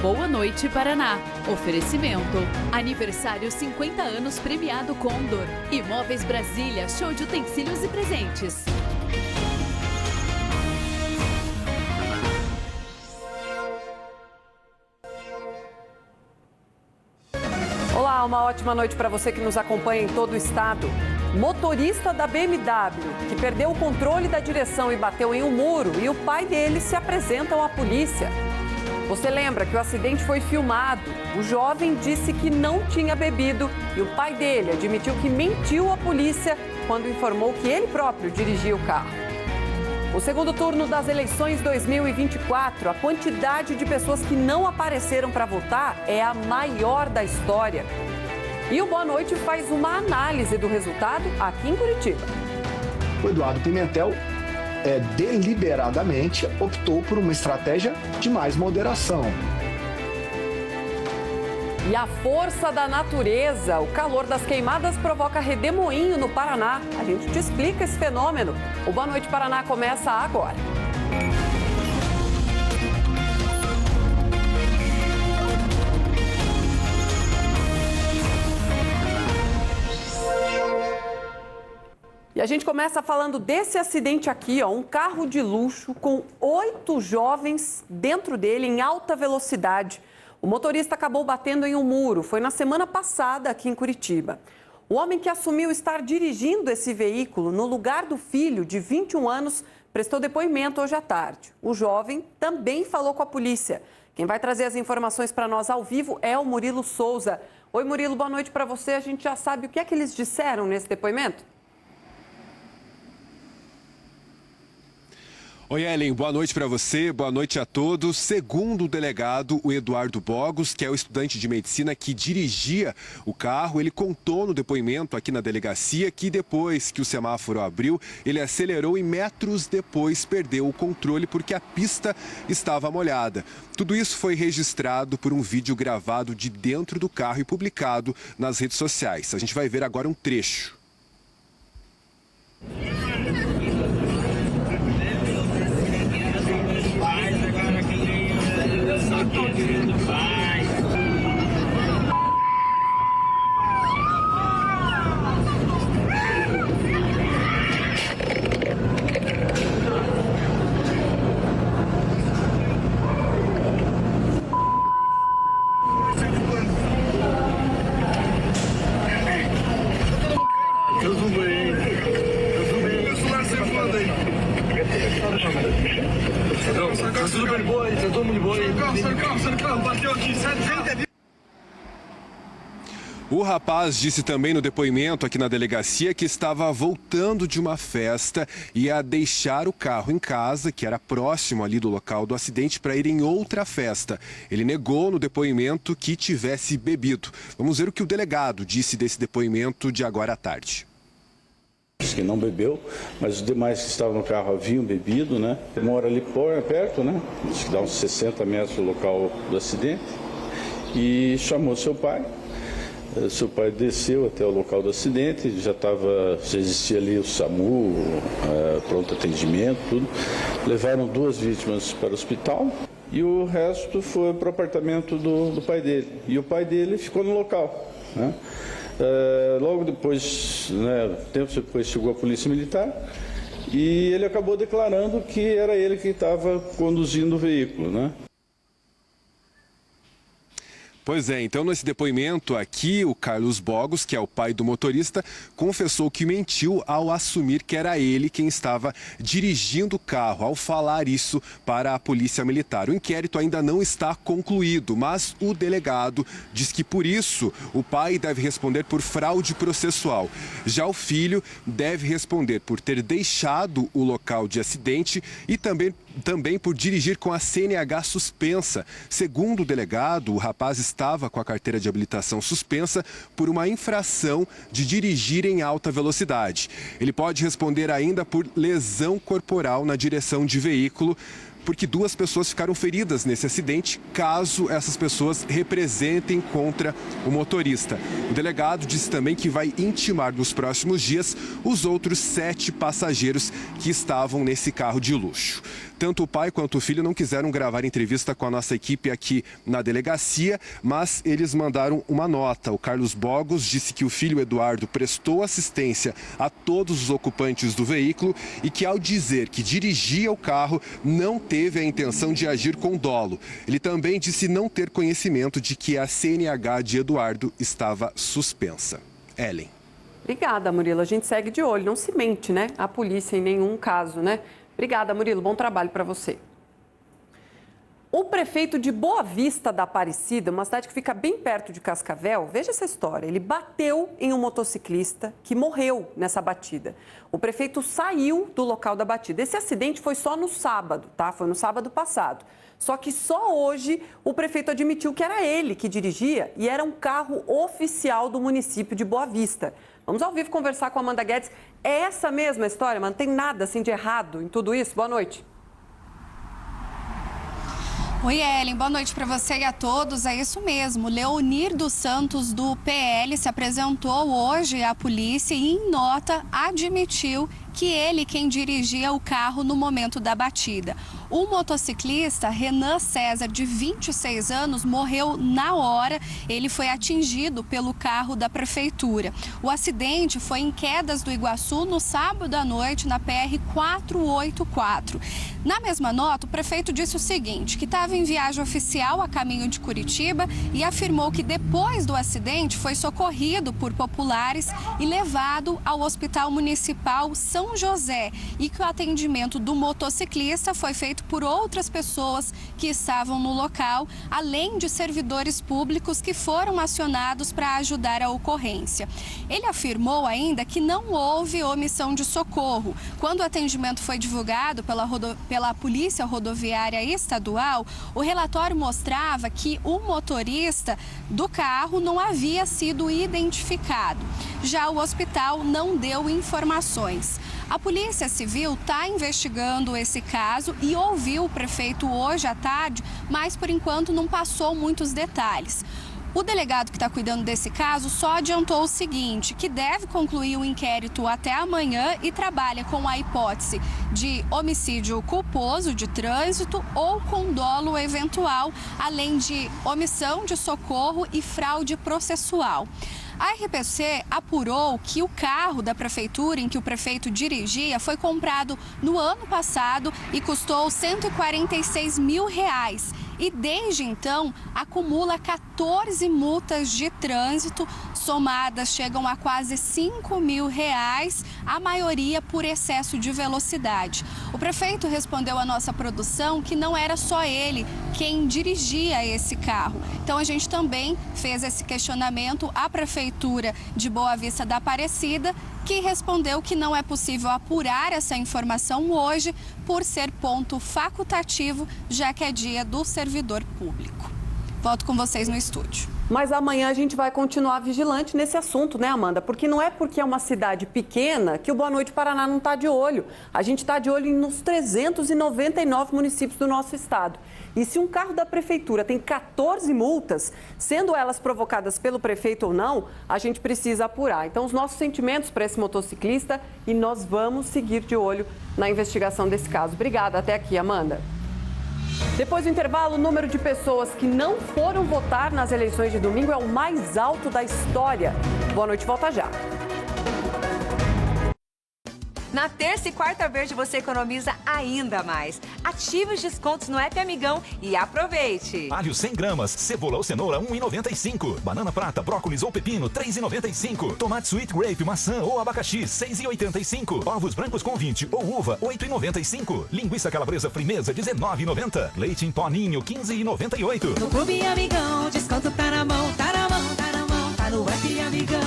Boa Noite Paraná. Oferecimento. Aniversário 50 anos premiado Condor. Imóveis Brasília, show de utensílios e presentes. Olá, uma ótima noite para você que nos acompanha em todo o estado. Motorista da BMW, que perdeu o controle da direção e bateu em um muro, e o pai dele se apresentam à polícia. Você lembra que o acidente foi filmado? O jovem disse que não tinha bebido e o pai dele admitiu que mentiu à polícia quando informou que ele próprio dirigia o carro. O segundo turno das eleições 2024, a quantidade de pessoas que não apareceram para votar é a maior da história. E o Boa Noite faz uma análise do resultado aqui em Curitiba. O Eduardo Pimentel deliberadamente optou por uma estratégia de mais moderação. E a força da natureza, o calor das queimadas provoca redemoinho no Paraná. A gente te explica esse fenômeno. O Boa Noite Paraná começa agora. E a gente começa falando desse acidente aqui, ó, um carro de luxo com 8 jovens dentro dele em alta velocidade. O motorista acabou batendo em um muro. Foi na semana passada aqui em Curitiba. O homem que assumiu estar dirigindo esse veículo no lugar do filho, de 21 anos, prestou depoimento hoje à tarde. O jovem também falou com a polícia. Quem vai trazer as informações para nós ao vivo é o Murilo Souza. Oi, Murilo, boa noite para você. A gente já sabe o que é que eles disseram nesse depoimento? Oi, Ellen, boa noite para você, boa noite a todos. Segundo o delegado, o Eduardo Bogos, que é o estudante de medicina que dirigia o carro, ele contou no depoimento aqui na delegacia que depois que o semáforo abriu, ele acelerou e metros depois perdeu o controle porque a pista estava molhada. Tudo isso foi registrado por um vídeo gravado de dentro do carro e publicado nas redes sociais. A gente vai ver agora um trecho. O rapaz disse também no depoimento aqui na delegacia que estava voltando de uma festa e ia deixar o carro em casa, que era próximo ali do local do acidente, para ir em outra festa. Ele negou no depoimento que tivesse bebido. Vamos ver o que o delegado disse desse depoimento de agora à tarde. Disse que não bebeu, mas os demais que estavam no carro haviam bebido, né? Ele mora ali perto, né? Acho que dá uns 60 metros do local do acidente. E chamou seu pai. Seu pai desceu até o local do acidente, já existia ali o SAMU, pronto atendimento, tudo. Levaram 2 vítimas para o hospital e o resto foi para o apartamento do pai dele. E o pai dele ficou no local, né? Logo depois, tempo depois, chegou a polícia militar e ele acabou declarando que era ele que estava conduzindo o veículo, né? Pois é, então nesse depoimento aqui, o Carlos Bogos, que é o pai do motorista, confessou que mentiu ao assumir que era ele quem estava dirigindo o carro, ao falar isso para a polícia militar. O inquérito ainda não está concluído, mas o delegado diz que por isso o pai deve responder por fraude processual. Já o filho deve responder por ter deixado o local de acidente e também por dirigir com a CNH suspensa. Segundo o delegado, o rapaz estava com a carteira de habilitação suspensa por uma infração de dirigir em alta velocidade. Ele pode responder ainda por lesão corporal na direção de veículo, porque 2 pessoas ficaram feridas nesse acidente, caso essas pessoas representem contra o motorista. O delegado disse também que vai intimar nos próximos dias os outros 7 passageiros que estavam nesse carro de luxo. Tanto o pai quanto o filho não quiseram gravar entrevista com a nossa equipe aqui na delegacia, mas eles mandaram uma nota. O Carlos Bogos disse que o filho Eduardo prestou assistência a todos os ocupantes do veículo e que, ao dizer que dirigia o carro, não teve a intenção de agir com dolo. Ele também disse não ter conhecimento de que a CNH de Eduardo estava suspensa. Ellen. Obrigada, Murilo. A gente segue de olho. Não se mente, né? A polícia em nenhum caso, né? Obrigada, Murilo. Bom trabalho para você. O prefeito de Boa Vista da Aparecida, uma cidade que fica bem perto de Cascavel, veja essa história. Ele bateu em um motociclista que morreu nessa batida. O prefeito saiu do local da batida. Esse acidente foi só no sábado, tá? Foi no sábado passado. Só que só hoje o prefeito admitiu que era ele que dirigia e era um carro oficial do município de Boa Vista. Vamos ao vivo conversar com a Amanda Guedes. É essa mesma história, mas não tem nada assim de errado em tudo isso? Boa noite. Oi, Ellen. Boa noite para você e a todos. É isso mesmo. Leonir dos Santos, do PL, se apresentou hoje à polícia e, em nota, admitiu que ele quem dirigia o carro no momento da batida. O motociclista Renan César, de 26 anos, morreu na hora. Ele foi atingido pelo carro da prefeitura. O acidente foi em Quedas do Iguaçu no sábado à noite, na PR 484. Na mesma nota, o prefeito disse o seguinte, que estava em viagem oficial a caminho de Curitiba e afirmou que depois do acidente foi socorrido por populares e levado ao Hospital Municipal São José e que o atendimento do motociclista foi feito por outras pessoas que estavam no local, além de servidores públicos que foram acionados para ajudar a ocorrência. Ele afirmou ainda que não houve omissão de socorro. Quando o atendimento foi divulgado pela Polícia Rodoviária Estadual, o relatório mostrava que o motorista do carro não havia sido identificado. Já o hospital não deu informações. A Polícia Civil está investigando esse caso e ouviu o prefeito hoje à tarde, mas por enquanto não passou muitos detalhes. O delegado que está cuidando desse caso só adiantou o seguinte, que deve concluir o inquérito até amanhã e trabalha com a hipótese de homicídio culposo de trânsito ou com dolo eventual, além de omissão de socorro e fraude processual. A RPC apurou que o carro da prefeitura em que o prefeito dirigia foi comprado no ano passado e custou R$146 mil. E desde então acumula 14 multas de trânsito, somadas chegam a quase R$5 mil, a maioria por excesso de velocidade. O prefeito respondeu à nossa produção que não era só ele quem dirigia esse carro. Então a gente também fez esse questionamento à Prefeitura de Boa Vista da Aparecida, que respondeu que não é possível apurar essa informação hoje por ser ponto facultativo, já que é dia do servidor público. Volto com vocês no estúdio. Mas amanhã a gente vai continuar vigilante nesse assunto, né, Amanda? Porque não é porque é uma cidade pequena que o Boa Noite Paraná não está de olho. A gente está de olho nos 399 municípios do nosso estado. E se um carro da prefeitura tem 14 multas, sendo elas provocadas pelo prefeito ou não, a gente precisa apurar. Então, os nossos sentimentos para esse motociclista e nós vamos seguir de olho na investigação desse caso. Obrigada. Até aqui, Amanda. Depois do intervalo, o número de pessoas que não foram votar nas eleições de domingo é o mais alto da história. Boa noite, volta já. Na terça e quarta verde você economiza ainda mais. Ative os descontos no app Amigão e aproveite. Alho 100 gramas, cebola ou cenoura 1,95. Banana prata, brócolis ou pepino 3,95. Tomate sweet grape, maçã ou abacaxi 6,85. Ovos brancos com 20 ou uva 8,95. Linguiça calabresa frimeza 19,90. Leite em pó ninho 15,98. No Clube Amigão, desconto tá na mão, tá na mão, tá na mão, tá no app Amigão.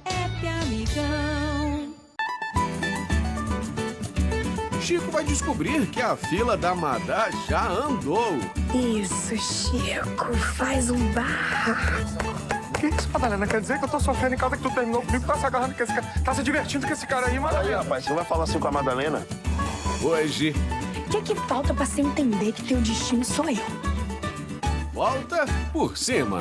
App Amigão. Chico vai descobrir que a fila da Madá já andou. Isso, Chico, faz um barraco. O que isso, Madalena? Quer dizer que eu tô sofrendo em causa que tu terminou comigo, tá se agarrando com esse cara, tá se divertindo com esse cara aí, Madalena? Aí, rapaz, você vai falar assim com a Madalena? Hoje O que falta pra você entender que teu destino sou eu? Volta por cima.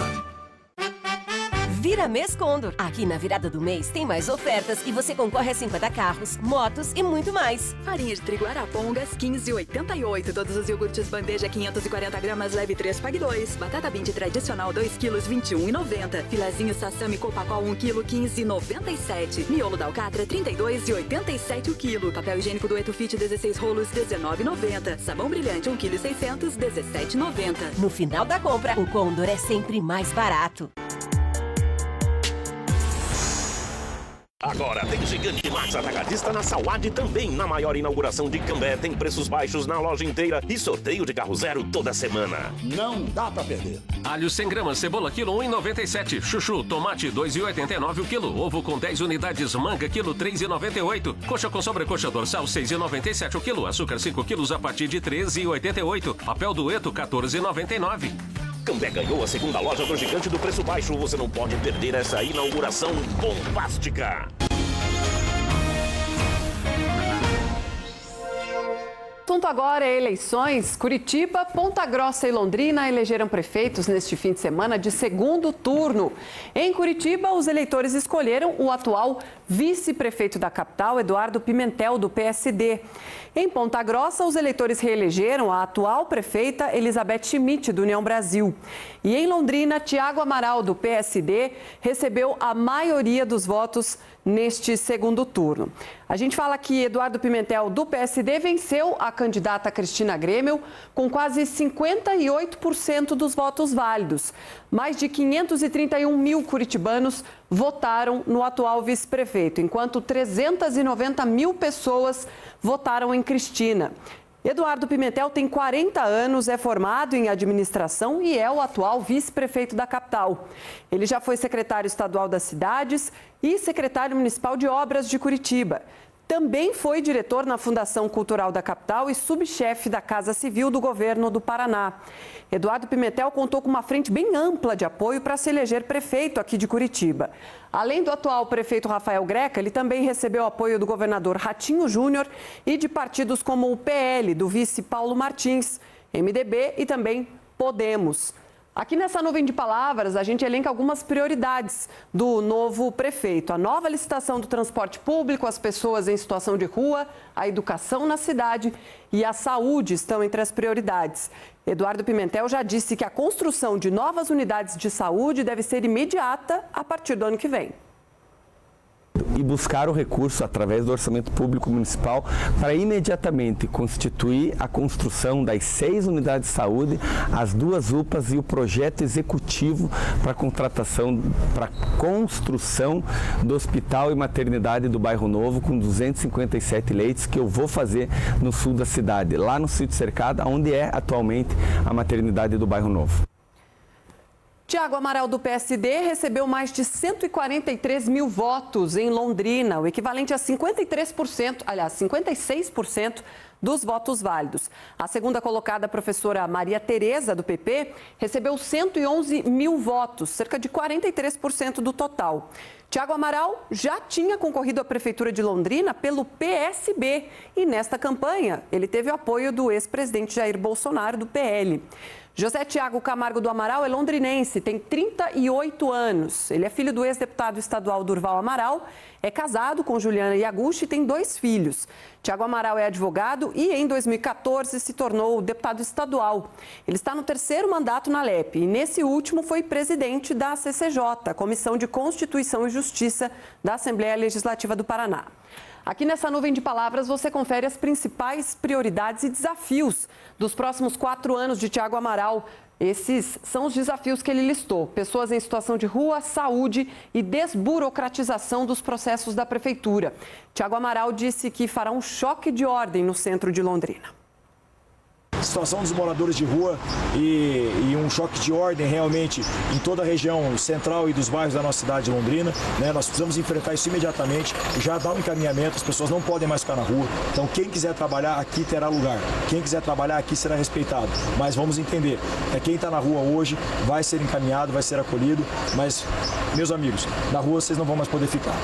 Vira Mês Condor. Aqui na virada do mês tem mais ofertas e você concorre a 50 carros, motos e muito mais. Farinha de trigo Arapongas, 15,88. Todos os iogurtes bandeja, 540 gramas, leve 3, pague 2. Batata Bindi tradicional, 2 quilos, 21,90. Filezinho Sassami Copacol, 1 quilo, 15,97. Miolo da Alcatra, 32,87 o quilo. Papel higiênico do Etufit, 16 rolos, 19,90. Sabão brilhante, 1 quilo, 600, 17,90. No final da compra, o Condor é sempre mais barato. Agora tem Gigante Max Atacadista na Sauad também. Na maior inauguração de Cambé, tem preços baixos na loja inteira e sorteio de carro zero toda semana. Não dá pra perder. Alho 100 gramas, cebola quilo 1,97. Chuchu, tomate 2,89 o quilo. Ovo com 10 unidades, manga quilo 3,98. Coxa com sobrecoxa dorsal 6,97 o quilo. Açúcar 5 quilos a partir de 13,88. Papel dueto 14,99. Cambé ganhou a segunda loja do Gigante do Preço Baixo. Você não pode perder essa inauguração bombástica. Assunto agora é eleições. Curitiba, Ponta Grossa e Londrina elegeram prefeitos neste fim de semana de segundo turno. Em Curitiba, os eleitores escolheram o atual vice-prefeito da capital, Eduardo Pimentel, do PSD. Em Ponta Grossa, os eleitores reelegeram a atual prefeita Elizabeth Schmidt, do União Brasil. E em Londrina, Tiago Amaral, do PSD, recebeu a maioria dos votos neste segundo turno. A gente fala que Eduardo Pimentel, do PSD, venceu a candidata Cristina Grêmio com quase 58% dos votos válidos. Mais de 531 mil curitibanos votaram no atual vice-prefeito, enquanto 390 mil pessoas votaram em Cristina. Eduardo Pimentel tem 40 anos, é formado em administração e é o atual vice-prefeito da capital. Ele já foi secretário estadual das cidades e secretário municipal de obras de Curitiba. Também foi diretor na Fundação Cultural da capital e subchefe da Casa Civil do governo do Paraná. Eduardo Pimentel contou com uma frente bem ampla de apoio para se eleger prefeito aqui de Curitiba. Além do atual prefeito Rafael Greca, ele também recebeu apoio do governador Ratinho Júnior e de partidos como o PL, do vice Paulo Martins, MDB e também Podemos. Aqui nessa nuvem de palavras, a gente elenca algumas prioridades do novo prefeito. A nova licitação do transporte público, as pessoas em situação de rua, a educação na cidade e a saúde estão entre as prioridades. Eduardo Pimentel já disse que a construção de novas unidades de saúde deve ser imediata a partir do ano que vem. E buscar o recurso através do orçamento público municipal para imediatamente constituir a construção das 6 unidades de saúde, as 2 UPAs e o projeto executivo para a contratação, para a construção do hospital e maternidade do Bairro Novo com 257 leitos que eu vou fazer no sul da cidade, lá no Sítio Cercado, onde é atualmente a maternidade do Bairro Novo. Tiago Amaral, do PSD, recebeu mais de 143 mil votos em Londrina, o equivalente a 56% dos votos válidos. A segunda colocada, a professora Maria Tereza, do PP, recebeu 111 mil votos, cerca de 43% do total. Tiago Amaral já tinha concorrido à Prefeitura de Londrina pelo PSB e, nesta campanha, ele teve o apoio do ex-presidente Jair Bolsonaro, do PL. José Tiago Camargo do Amaral é londrinense, tem 38 anos. Ele é filho do ex-deputado estadual Durval Amaral, é casado com Juliana Iaguchi e tem 2 filhos. Tiago Amaral é advogado e, em 2014, se tornou deputado estadual. Ele está no 3º mandato na LEP e, nesse último, foi presidente da CCJ, Comissão de Constituição e Justiça da Assembleia Legislativa do Paraná. Aqui nessa nuvem de palavras você confere as principais prioridades e desafios dos próximos 4 anos de Tiago Amaral. Esses são os desafios que ele listou: pessoas em situação de rua, saúde e desburocratização dos processos da prefeitura. Tiago Amaral disse que fará um choque de ordem no centro de Londrina. Situação dos moradores de rua e um choque de ordem realmente em toda a região central e dos bairros da nossa cidade de Londrina, né? Nós precisamos enfrentar isso imediatamente, já dar um encaminhamento, as pessoas não podem mais ficar na rua, então quem quiser trabalhar aqui terá lugar, quem quiser trabalhar aqui será respeitado, mas vamos entender, quem está na rua hoje vai ser encaminhado, vai ser acolhido, mas, meus amigos, na rua vocês não vão mais poder ficar.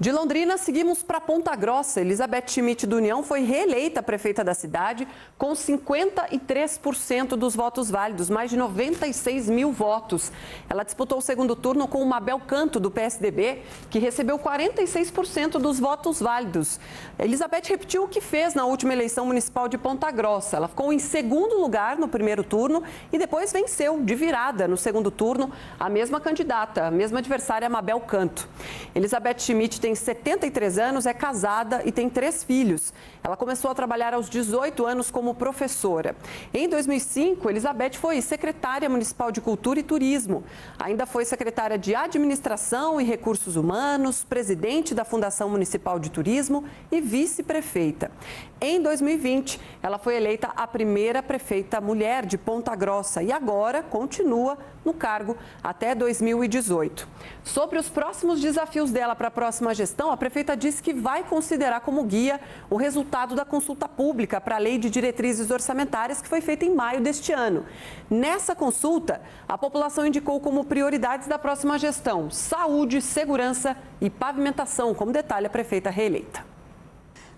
De Londrina, seguimos para Ponta Grossa. Elizabeth Schmidt do União foi reeleita prefeita da cidade com 53% dos votos válidos, mais de 96 mil votos. Ela disputou o segundo turno com o Mabel Canto, do PSDB, que recebeu 46% dos votos válidos. Elizabeth repetiu o que fez na última eleição municipal de Ponta Grossa. Ela ficou em segundo lugar no primeiro turno e depois venceu de virada no segundo turno a mesma candidata, a mesma adversária, Mabel Canto. Elizabeth Schmidt tem 73 anos, é casada e tem 3 filhos. Ela começou a trabalhar aos 18 anos como professora. Em 2005, Elizabeth foi secretária municipal de Cultura e Turismo. Ainda foi secretária de Administração e Recursos Humanos, presidente da Fundação Municipal de Turismo e vice-prefeita. Em 2020, ela foi eleita a primeira prefeita mulher de Ponta Grossa e agora continua no cargo até 2018. Sobre os próximos desafios dela para a próxima gestão, a prefeita disse que vai considerar como guia o resultado da consulta pública para a Lei de Diretrizes Orçamentárias, que foi feita em maio deste ano. Nessa consulta, a população indicou como prioridades da próxima gestão saúde, segurança e pavimentação, como detalha a prefeita reeleita.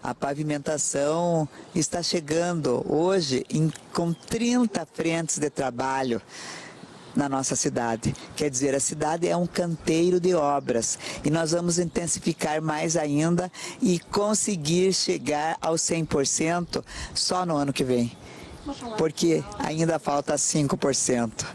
A pavimentação está chegando hoje com 30 frentes de trabalho na nossa cidade. Quer dizer, a cidade é um canteiro de obras e nós vamos intensificar mais ainda e conseguir chegar aos 100% só no ano que vem, porque ainda falta 5%.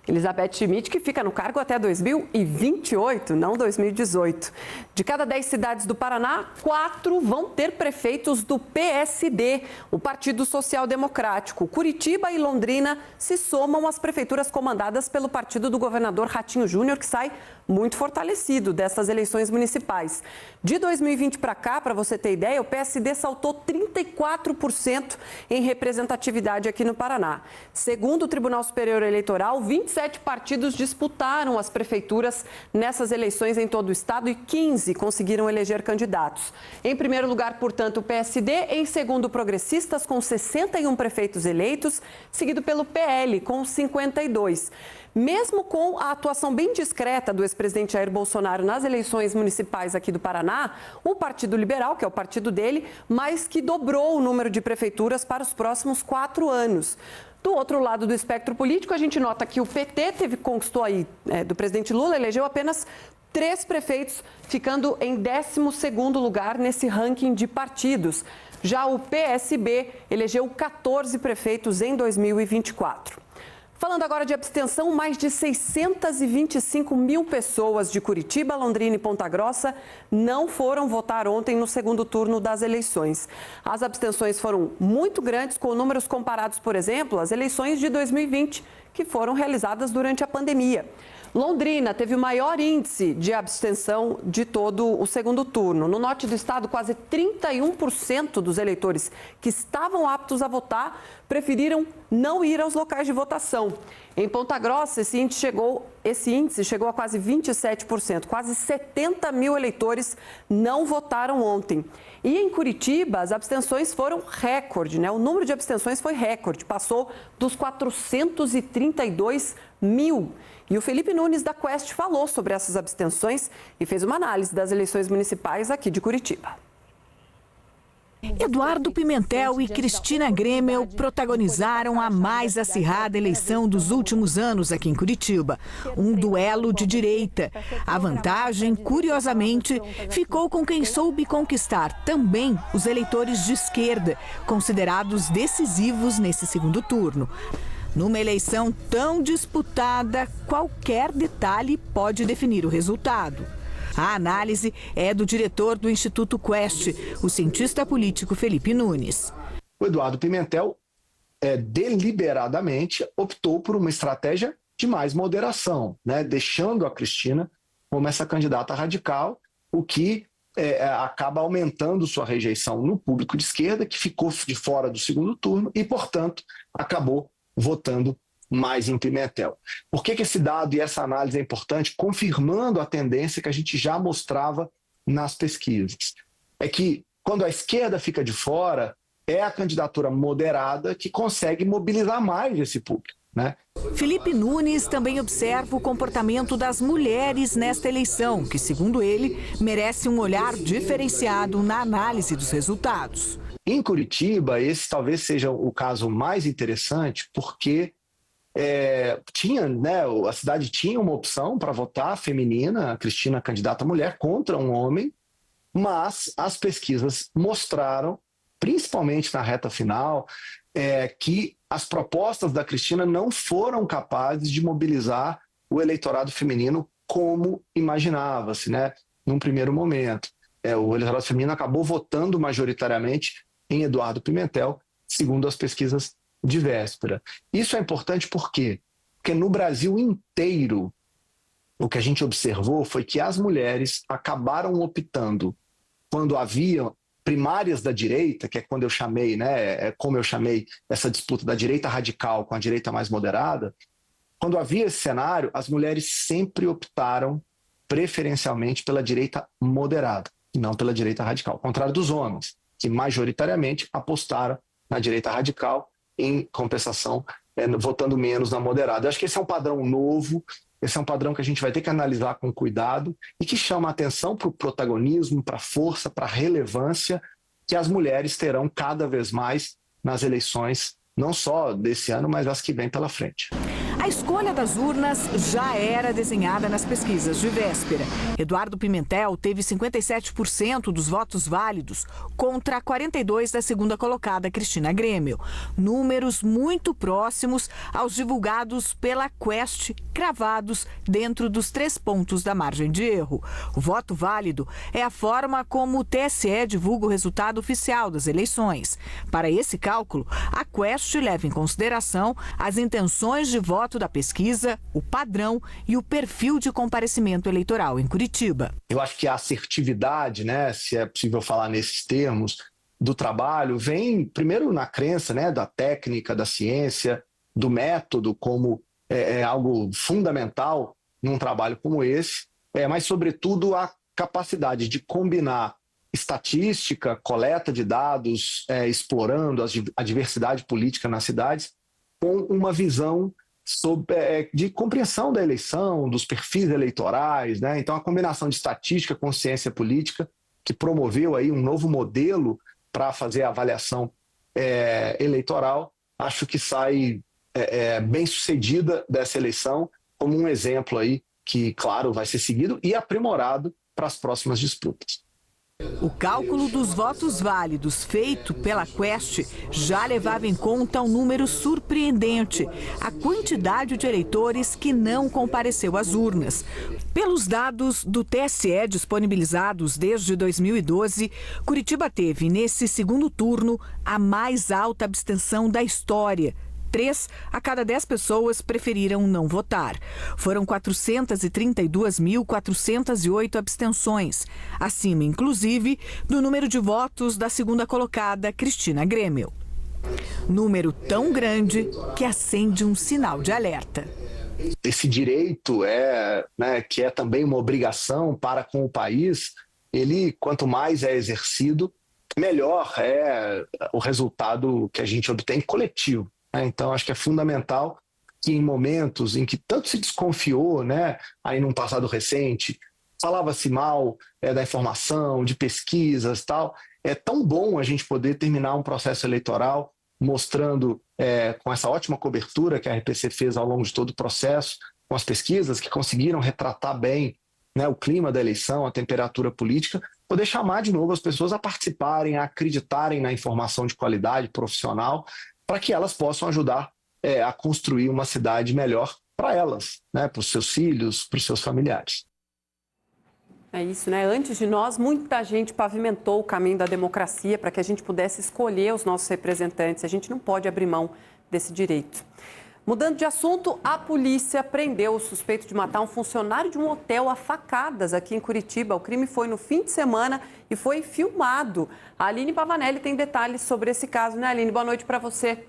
Elizabeth Schmidt, que fica no cargo até 2028, não 2018. De cada 10 cidades do Paraná, 4 vão ter prefeitos do PSD, o Partido Social Democrático. Curitiba e Londrina se somam às prefeituras comandadas pelo partido do governador Ratinho Júnior, que sai muito fortalecido dessas eleições municipais. De 2020 para cá, para você ter ideia, o PSD saltou 34% em representatividade aqui no Paraná. Segundo o Tribunal Superior Eleitoral, 27 partidos disputaram as prefeituras nessas eleições em todo o estado e 15 conseguiram eleger candidatos. Em primeiro lugar, portanto, o PSD, em segundo, Progressistas, com 61 prefeitos eleitos, seguido pelo PL, com 52. Mesmo com a atuação bem discreta do ex-presidente Jair Bolsonaro nas eleições municipais aqui do Paraná, o Partido Liberal, que é o partido dele, mais que dobrou o número de prefeituras para os próximos 4 anos. Do outro lado do espectro político, a gente nota que o PT conquistou aí, do presidente Lula, elegeu apenas 3 prefeitos, ficando em 12º lugar nesse ranking de partidos. Já o PSB elegeu 14 prefeitos em 2024. Falando agora de abstenção, mais de 625 mil pessoas de Curitiba, Londrina e Ponta Grossa não foram votar ontem no segundo turno das eleições. As abstenções foram muito grandes, com números comparados, por exemplo, às eleições de 2020, que foram realizadas durante a pandemia. Londrina teve o maior índice de abstenção de todo o segundo turno. No norte do estado, quase 31% dos eleitores que estavam aptos a votar preferiram não ir aos locais de votação. Em Ponta Grossa, esse índice chegou a quase 27%. Quase 70 mil eleitores não votaram ontem. E em Curitiba, as abstenções foram recorde, né? O número de abstenções foi recorde, passou dos 432 mil. E o Felipe Nunes, da Quest, falou sobre essas abstenções e fez uma análise das eleições municipais aqui de Curitiba. Eduardo Pimentel e Cristina Grêmel protagonizaram a mais acirrada eleição dos últimos anos aqui em Curitiba. Um duelo de direita. A vantagem, curiosamente, ficou com quem soube conquistar também os eleitores de esquerda, considerados decisivos nesse segundo turno. Numa eleição tão disputada, qualquer detalhe pode definir o resultado. A análise é do diretor do Instituto Quest, o cientista político Felipe Nunes. O Eduardo Pimentel, deliberadamente, optou por uma estratégia de mais moderação, né? Deixando a Cristina como essa candidata radical, o que acaba aumentando sua rejeição no público de esquerda, que ficou de fora do segundo turno e, portanto, acabou votando mais em Pimentel. Por que esse dado e essa análise é importante? Confirmando a tendência que a gente já mostrava nas pesquisas. É que, quando a esquerda fica de fora, é a candidatura moderada que consegue mobilizar mais esse público. né? Felipe Nunes também observa o comportamento das mulheres nesta eleição, que, segundo ele, merece um olhar diferenciado na análise dos resultados. Em Curitiba, esse talvez seja o caso mais interessante, porque a cidade tinha uma opção para votar feminina, a Cristina candidata mulher, contra um homem, mas as pesquisas mostraram, principalmente na reta final, que as propostas da Cristina não foram capazes de mobilizar o eleitorado feminino como imaginava-se, né, num primeiro momento. O eleitorado feminino acabou votando majoritariamente em Eduardo Pimentel, segundo as pesquisas de véspera. Isso é importante por quê? Porque no Brasil inteiro, o que a gente observou foi que as mulheres acabaram optando, quando havia primárias da direita, que é quando eu chamei, né, como eu chamei essa disputa da direita radical com a direita mais moderada, quando havia esse cenário, as mulheres sempre optaram preferencialmente pela direita moderada, e não pela direita radical, ao contrário dos homens, que majoritariamente apostaram na direita radical, em compensação, votando menos na moderada. Eu acho que esse é um padrão novo, esse é um padrão que a gente vai ter que analisar com cuidado e que chama a atenção para o protagonismo, para a força, para a relevância que as mulheres terão cada vez mais nas eleições, não só desse ano, mas as que vêm pela frente. A escolha das urnas já era desenhada nas pesquisas de véspera. Eduardo Pimentel teve 57% dos votos válidos contra 42% da segunda colocada, Cristina Grêmio. Números muito próximos aos divulgados pela Quest, cravados dentro dos 3 pontos da margem de erro. O voto válido é a forma como o TSE divulga o resultado oficial das eleições. Para esse cálculo, a Quest leva em consideração as intenções de voto da pesquisa, o padrão e o perfil de comparecimento eleitoral em Curitiba. Eu acho que a assertividade, né, se é possível falar nesses termos, do trabalho, vem primeiro na crença, né, da técnica, da ciência, do método como algo fundamental num trabalho como esse, mas sobretudo a capacidade de combinar estatística, coleta de dados, explorando a diversidade política nas cidades, com uma visão de compreensão da eleição, dos perfis eleitorais, né? Então a combinação de estatística com ciência política, que promoveu aí um novo modelo para fazer a avaliação eleitoral, acho que sai bem sucedida dessa eleição, como um exemplo aí que, claro, vai ser seguido e aprimorado para as próximas disputas. O cálculo dos votos válidos feito pela Quest já levava em conta um número surpreendente: a quantidade de eleitores que não compareceu às urnas. Pelos dados do TSE disponibilizados desde 2012, Curitiba teve, nesse segundo turno, a mais alta abstenção da história. 3 a cada 10 pessoas preferiram não votar. Foram 432.408 abstenções, acima, inclusive, do número de votos da segunda colocada, Cristina Grêmio. Número tão grande que acende um sinal de alerta. Esse direito que é também uma obrigação para com o país, ele, quanto mais é exercido, melhor é o resultado que a gente obtém coletivo. Então, acho que é fundamental que em momentos em que tanto se desconfiou, né, aí num passado recente, falava-se mal da informação, de pesquisas e tal, é tão bom a gente poder terminar um processo eleitoral mostrando, com essa ótima cobertura que a RPC fez ao longo de todo o processo, com as pesquisas que conseguiram retratar bem, né, o clima da eleição, a temperatura política, poder chamar de novo as pessoas a participarem, a acreditarem na informação de qualidade profissional, para que elas possam ajudar a construir uma cidade melhor para elas, né, para os seus filhos, para os seus familiares. É isso, né? Antes de nós, muita gente pavimentou o caminho da democracia para que a gente pudesse escolher os nossos representantes. A gente não pode abrir mão desse direito. Mudando de assunto, a polícia prendeu o suspeito de matar um funcionário de um hotel a facadas aqui em Curitiba. O crime foi no fim de semana e foi filmado. A Aline Pavanelli tem detalhes sobre esse caso, né, Aline? Boa noite para você.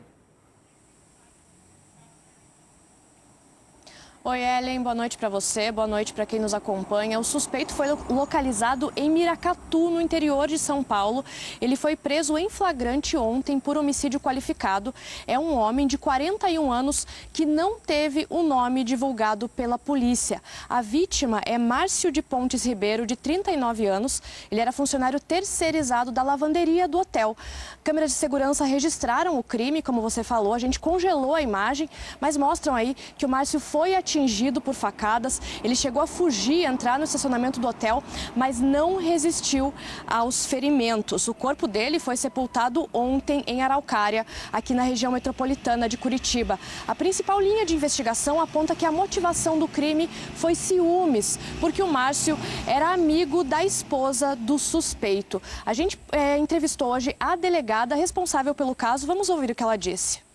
Oi, Ellen, boa noite para você, boa noite para quem nos acompanha. O suspeito foi localizado em Miracatu, no interior de São Paulo. Ele foi preso em flagrante ontem por homicídio qualificado. É um homem de 41 anos que não teve o nome divulgado pela polícia. A vítima é Márcio de Pontes Ribeiro, de 39 anos. Ele era funcionário terceirizado da lavanderia do hotel. Câmeras de segurança registraram o crime, como você falou. A gente congelou a imagem, mas mostram aí que o Márcio foi atingido por facadas. Ele chegou a fugir, entrar no estacionamento do hotel, mas não resistiu aos ferimentos. O corpo dele foi sepultado ontem em Araucária, aqui na região metropolitana de Curitiba. A principal linha de investigação aponta que a motivação do crime foi ciúmes, porque o Márcio era amigo da esposa do suspeito. A gente entrevistou hoje a delegada responsável pelo caso. Vamos ouvir o que ela disse.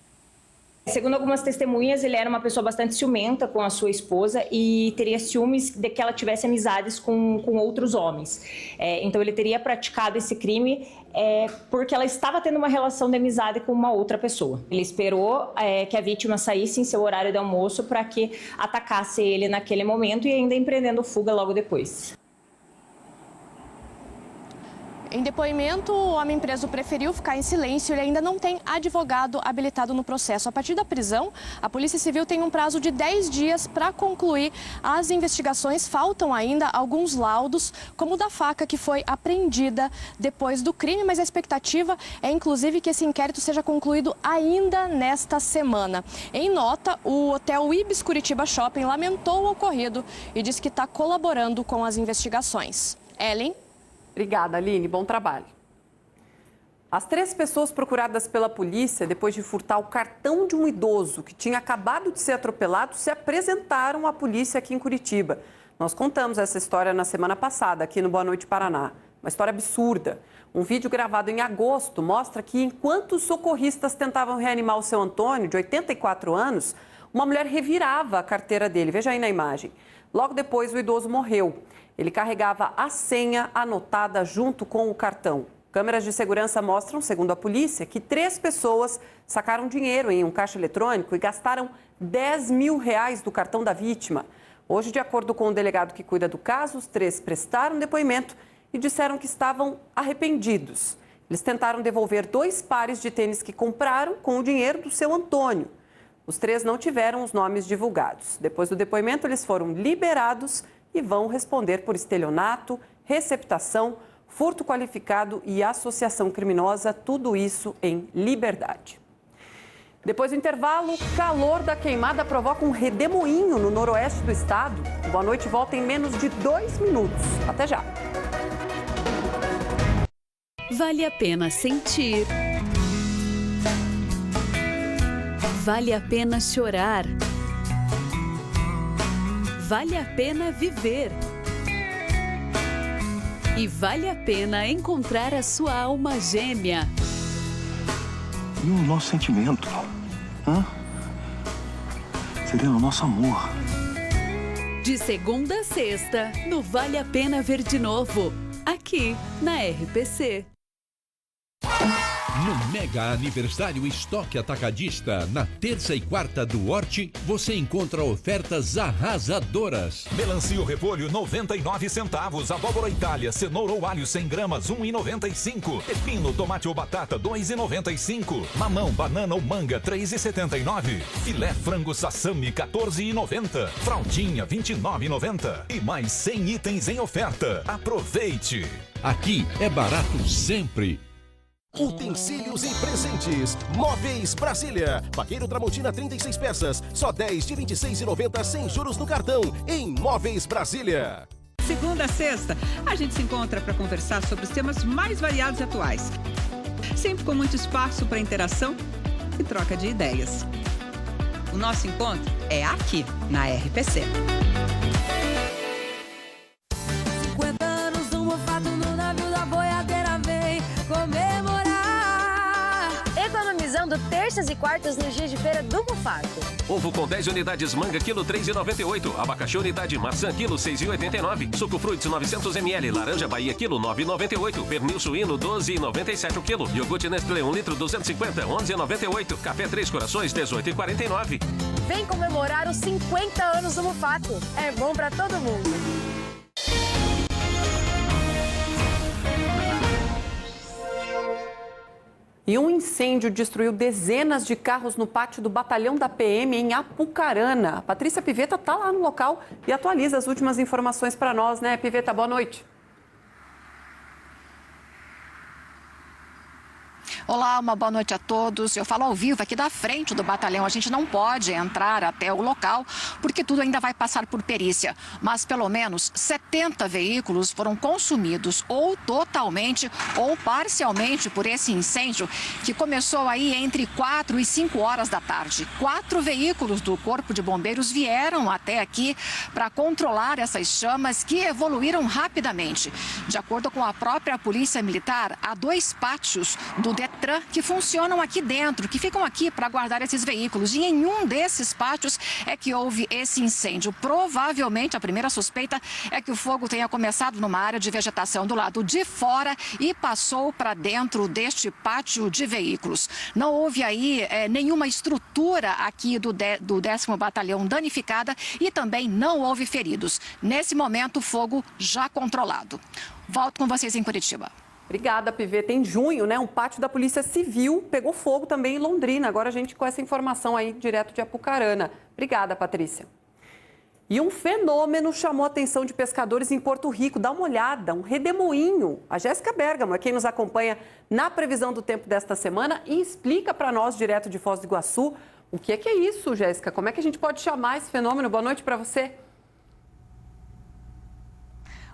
Segundo algumas testemunhas, ele era uma pessoa bastante ciumenta com a sua esposa e teria ciúmes de que ela tivesse amizades com outros homens. Então, ele teria praticado esse crime porque ela estava tendo uma relação de amizade com uma outra pessoa. Ele esperou que a vítima saísse em seu horário de almoço para que atacasse ele naquele momento e ainda empreendendo fuga logo depois. Em depoimento, o homem preso preferiu ficar em silêncio. Ele ainda não tem advogado habilitado no processo. A partir da prisão, a Polícia Civil tem um prazo de 10 dias para concluir as investigações. Faltam ainda alguns laudos, como o da faca que foi apreendida depois do crime, mas a expectativa é, inclusive, que esse inquérito seja concluído ainda nesta semana. Em nota, o hotel Ibis Curitiba Shopping lamentou o ocorrido e disse que está colaborando com as investigações. Ellen? Obrigada, Aline. Bom trabalho. As 3 pessoas procuradas pela polícia depois de furtar o cartão de um idoso que tinha acabado de ser atropelado se apresentaram à polícia aqui em Curitiba. Nós contamos essa história na semana passada, aqui no Boa Noite Paraná. Uma história absurda. Um vídeo gravado em agosto mostra que, enquanto os socorristas tentavam reanimar o seu Antônio, de 84 anos, uma mulher revirava a carteira dele. Veja aí na imagem. Logo depois, o idoso morreu. Ele carregava a senha anotada junto com o cartão. Câmeras de segurança mostram, segundo a polícia, que 3 pessoas sacaram dinheiro em um caixa eletrônico e gastaram R$10 mil do cartão da vítima. Hoje, de acordo com o delegado que cuida do caso, os 3 prestaram depoimento e disseram que estavam arrependidos. Eles tentaram devolver 2 pares de tênis que compraram com o dinheiro do seu Antônio. Os 3 não tiveram os nomes divulgados. Depois do depoimento, eles foram liberados e vão responder por estelionato, receptação, furto qualificado e associação criminosa, tudo isso em liberdade. Depois do intervalo, o calor da queimada provoca um redemoinho no noroeste do estado. Boa Noite volta em menos de 2 minutos. Até já. Vale a pena sentir. Vale a pena chorar. Vale a pena viver. E vale a pena encontrar a sua alma gêmea. E o nosso sentimento? Seria o nosso amor. De segunda a sexta, no Vale a Pena Ver de Novo, aqui na RPC. No mega aniversário Estoque Atacadista, na terça e quarta do Horti, você encontra ofertas arrasadoras. Melancia repolho 99 centavos, abóbora Itália, cenoura ou alho 100 gramas 1,95. Pepino, tomate ou batata 2,95. Mamão, banana ou manga 3,79. Filé frango sassami 14,90. Fraldinha 29,90. E mais 100 itens em oferta. Aproveite! Aqui é barato sempre. Utensílios e presentes. Móveis Brasília. Vaqueiro Tramontina 36 peças. Só 10 de 26,90 sem juros no cartão. Em Móveis Brasília. Segunda a sexta, a gente se encontra para conversar sobre os temas mais variados e atuais. Sempre com muito espaço para interação e troca de ideias. O nosso encontro é aqui, na RPC. 50 anos do Mofato no navio da boiadeira vem comemorar. Economizando esperando terças e quartas nos dias de feira do Mufato. Ovo com 10 unidades manga, quilo 3,98. Abacaxi unidade maçã, quilo 6,89. Suco Fruits 900 ml. Laranja Bahia, quilo 9,98. Pernil suíno, 12,97 o quilo. Iogurte Nestlé, 1 litro, 250, 11,98. Café Três Corações, 18,49. Vem comemorar os 50 anos do Mufato. É bom pra todo mundo. E um incêndio destruiu dezenas de carros no pátio do batalhão da PM em Apucarana. A Patrícia Pivetta está lá no local e atualiza as últimas informações para nós, né, Pivetta? Boa noite. Olá, uma boa noite a todos. Eu falo ao vivo aqui da frente do batalhão. A gente não pode entrar até o local porque tudo ainda vai passar por perícia. Mas pelo menos 70 veículos foram consumidos ou totalmente ou parcialmente por esse incêndio que começou aí entre 4 e 5 horas da tarde. 4 veículos do Corpo de Bombeiros vieram até aqui para controlar essas chamas que evoluíram rapidamente. De acordo com a própria Polícia Militar, há 2 pátios do Detran que funcionam aqui dentro, que ficam aqui para guardar esses veículos. E em um desses pátios é que houve esse incêndio. Provavelmente a primeira suspeita é que o fogo tenha começado numa área de vegetação do lado de fora e passou para dentro deste pátio de veículos. Não houve aí nenhuma estrutura aqui do 10º Batalhão danificada e também não houve feridos. Nesse momento, o fogo já controlado. Volto com vocês em Curitiba. Obrigada, Pivetta. Em junho, né, um pátio da Polícia Civil pegou fogo também em Londrina. Agora a gente com essa informação aí direto de Apucarana. Obrigada, Patrícia. E um fenômeno chamou a atenção de pescadores em Porto Rico. Dá uma olhada, um redemoinho. A Jéssica Bergamo é quem nos acompanha na previsão do tempo desta semana e explica para nós, direto de Foz do Iguaçu, o que é isso, Jéssica? Como é que a gente pode chamar esse fenômeno? Boa noite para você.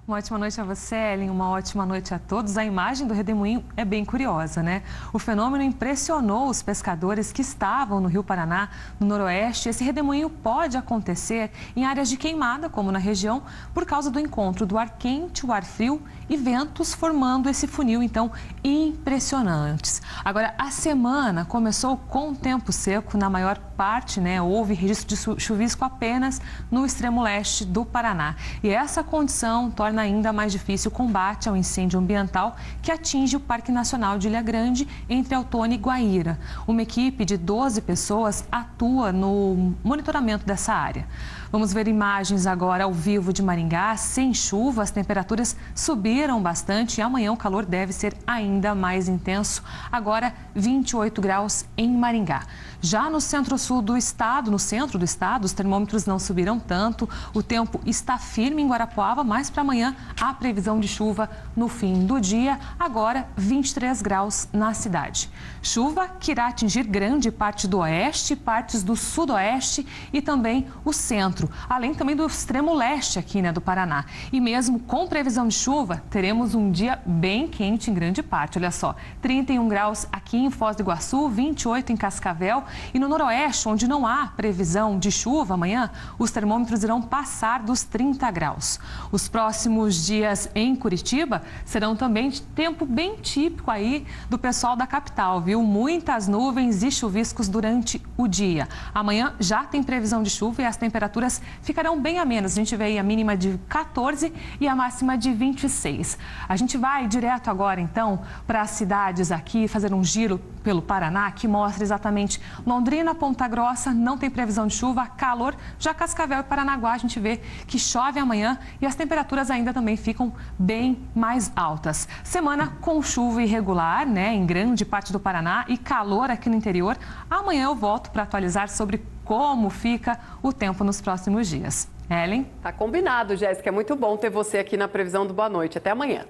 Uma ótima noite a você, Ellen. Uma ótima noite a todos. A imagem do redemoinho é bem curiosa, né? O fenômeno impressionou os pescadores que estavam no Rio Paraná, no noroeste. Esse redemoinho pode acontecer em áreas de queimada, como na região, por causa do encontro do ar quente, o ar frio e ventos formando esse funil, então, impressionantes. Agora, a semana começou com tempo seco na maior parte, né? Houve registro de chuvisco apenas no extremo leste do Paraná. E essa condição torna ainda mais difícil o combate ao incêndio ambiental que atinge o Parque Nacional de Ilha Grande, entre Altona e Guaíra. Uma equipe de 12 pessoas atua no monitoramento dessa área. Vamos ver imagens agora ao vivo de Maringá. Sem chuva, as temperaturas subiram bastante e amanhã o calor deve ser ainda mais intenso. Agora, 28 graus em Maringá. Já no centro-sul do estado, no centro do estado, os termômetros não subiram tanto. O tempo está firme em Guarapuava, mas para amanhã há previsão de chuva no fim do dia. Agora, 23 graus na cidade. Chuva que irá atingir grande parte do oeste, partes do sudoeste e também o centro, além também do extremo leste aqui, né, do Paraná. E mesmo com previsão de chuva, teremos um dia bem quente em grande parte. Olha só, 31 graus aqui em Foz do Iguaçu, 28 em Cascavel. E no noroeste, onde não há previsão de chuva amanhã, os termômetros irão passar dos 30 graus. Os próximos dias em Curitiba serão também de tempo bem típico aí do pessoal da capital, viu? Muitas nuvens e chuviscos durante o dia. Amanhã já tem previsão de chuva e as temperaturas ficarão bem amenas. A gente vê aí a mínima de 14 e a máxima de 26. A gente vai direto agora, então, para as cidades aqui, fazer um giro pelo Paraná, que mostra exatamente Londrina, Ponta Grossa, não tem previsão de chuva, calor. Já Cascavel e Paranaguá, a gente vê que chove amanhã e as temperaturas ainda também ficam bem mais altas. Semana com chuva irregular, né, em grande parte do Paraná e calor aqui no interior. Amanhã eu volto para atualizar sobre como fica o tempo nos próximos dias. Ellen? Tá combinado, Jéssica. É muito bom ter você aqui na previsão do Boa Noite. Até amanhã.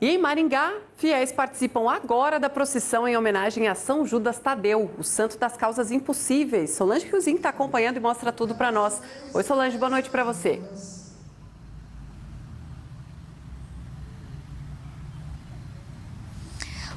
E em Maringá, fiéis participam agora da procissão em homenagem a São Judas Tadeu, o santo das causas impossíveis. Solange Riozinho está acompanhando e mostra tudo para nós. Oi, Solange, boa noite para você.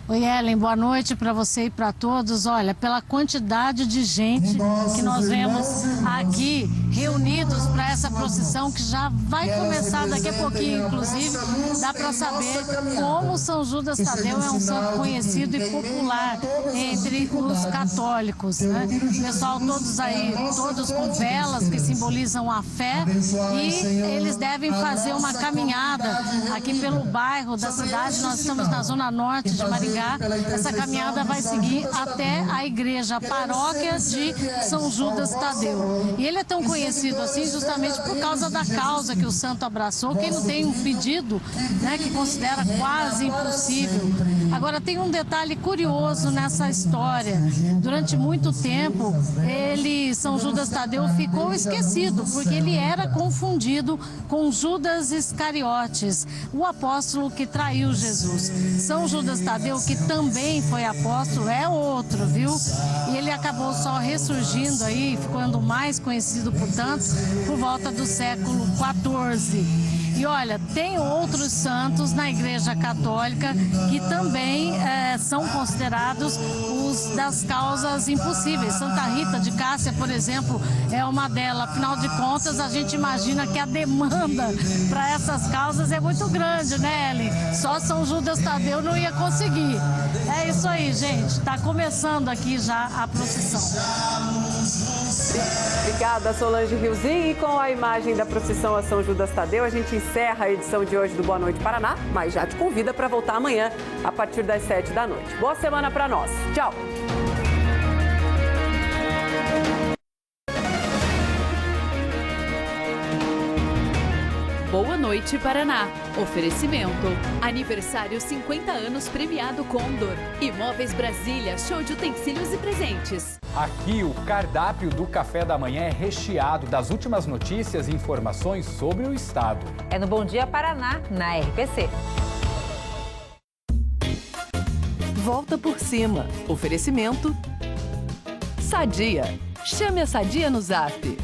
Oi, Ellen, boa noite para você e para todos. Olha, pela quantidade de gente que nós vemos aqui reunidos para essa procissão que já vai começar daqui a pouquinho, inclusive, dá para saber como São Judas Tadeu é um santo conhecido e popular entre os católicos, né? Pessoal, todos aí, todos com velas que simbolizam a fé, e eles devem fazer uma caminhada aqui pelo bairro da cidade. Nós estamos na zona norte de Maringá. Essa caminhada vai seguir até a igreja, a paróquia de São Judas Tadeu. E ele é tão conhecido assim justamente por causa da causa que o santo abraçou. Quem não tem um pedido, né, que considera quase impossível. Agora, tem um detalhe curioso nessa história. Durante muito tempo, São Judas Tadeu, ficou esquecido, porque ele era confundido com Judas Iscariotes, o apóstolo que traiu Jesus. São Judas Tadeu, que também foi apóstolo, é outro, viu? E ele acabou só ressurgindo aí, ficando mais conhecido, portanto, por volta do século XIV. E olha, tem outros santos na Igreja Católica que também são considerados os das causas impossíveis. Santa Rita de Cássia, por exemplo, é uma delas. Afinal de contas, a gente imagina que a demanda para essas causas é muito grande, né, Ellen? Só São Judas Tadeu não ia conseguir. É isso aí, gente. Está começando aqui já a procissão. Obrigada, Solange Riozin. E com a imagem da procissão a São Judas Tadeu, a gente encerra a edição de hoje do Boa Noite Paraná, mas já te convida para voltar amanhã a partir das 7 da noite. Boa semana para nós. Tchau. Boa Noite Paraná. Oferecimento. Aniversário 50 anos premiado Condor. Imóveis Brasília, show de utensílios e presentes. Aqui o cardápio do café da manhã é recheado das últimas notícias e informações sobre o estado. É no Bom Dia Paraná, na RPC. Volta por cima. Oferecimento. Sadia. Chame a Sadia no Zap.